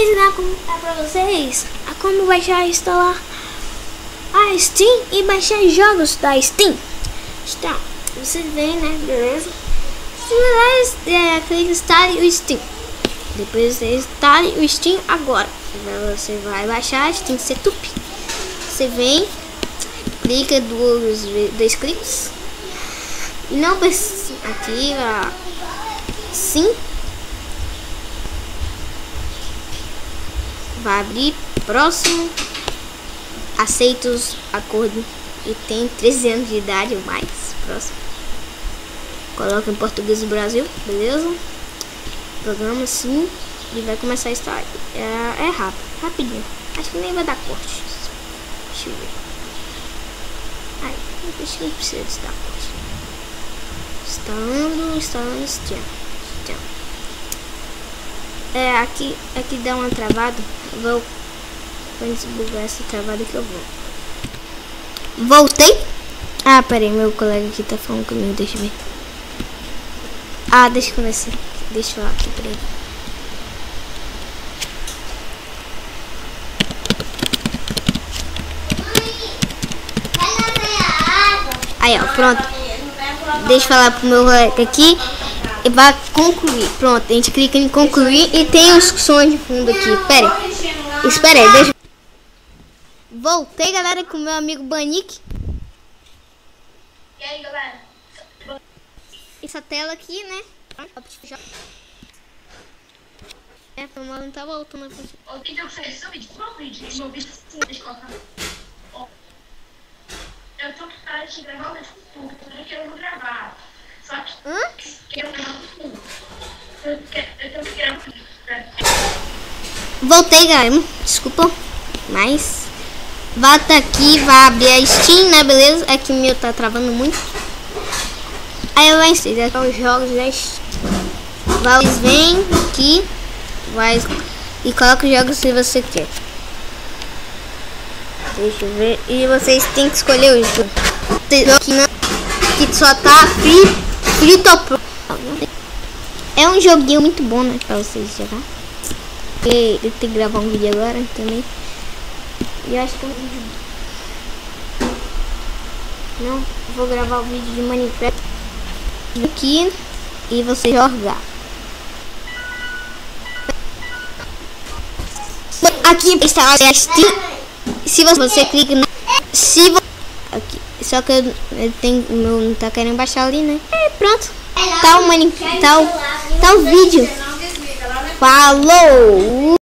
me ensinar pra vocês a como baixar e instalar a Steam e baixar jogos da Steam. Então, você vem, né, beleza? Você vai clica instale o Steam. Depois você instale o Steam agora. Você vai baixar Steam Setup. Você vem, clica dois cliques. E não precisa ativa sim. Vai abrir próximo. Aceita os acordos e tem 13 anos de idade ou mais. Próximo. Coloca em português do Brasil, beleza? Programa sim e vai começar a instalar. É rápido, rapidinho. Acho que nem vai dar corte. Deixa eu ver. Ai, acho que não precisa de dar corte. Instalando Steam. Aqui dá uma travada. Vou desbugar essa travada que eu vou. Voltei. Ah, peraí, meu colega aqui tá falando comigo, deixa eu ver. Ah, deixa eu começar. Deixa eu falar aqui, peraí. Aí, ó, pronto. Deixa eu falar pro meu colega aqui. E vai concluir. Pronto, a gente clica em concluir e tem os sons de fundo aqui. Pera aí. Espera aí, deixa. Voltei, galera, com o meu amigo Banique. E aí, galera? Essa tela aqui, né? O não tá voltando aqui. Ô, Vitor, você sabe de qual vídeo? Meu vídeo assim, deixa eu colocar. Ó, eu tô preparado de gravar o meu futuro, tudo que eu vou gravar. Só que eu gravar o futuro. Eu tô gravando. Voltei, galera. Desculpa. Mas volta aqui, vai abrir a Steam, né? Beleza? É que o meu tá travando muito. Aí eu vou ensinar os jogos da Steam. Vocês vêm aqui, vai e coloca os jogos que você quer. Deixa eu ver. E vocês têm que escolher o jogo. Que só tá free to play. É um joguinho muito bom, né? Pra vocês jogar. Eu tenho que gravar um vídeo agora também. E eu acho que é um vídeo. Não, vou gravar o vídeo de Minecraft aqui e você jogar. Aqui está a Steam. Se você clica no, aqui, só que eu tenho, não tá querendo baixar ali, né? Pronto. Tá o vídeo. Falou.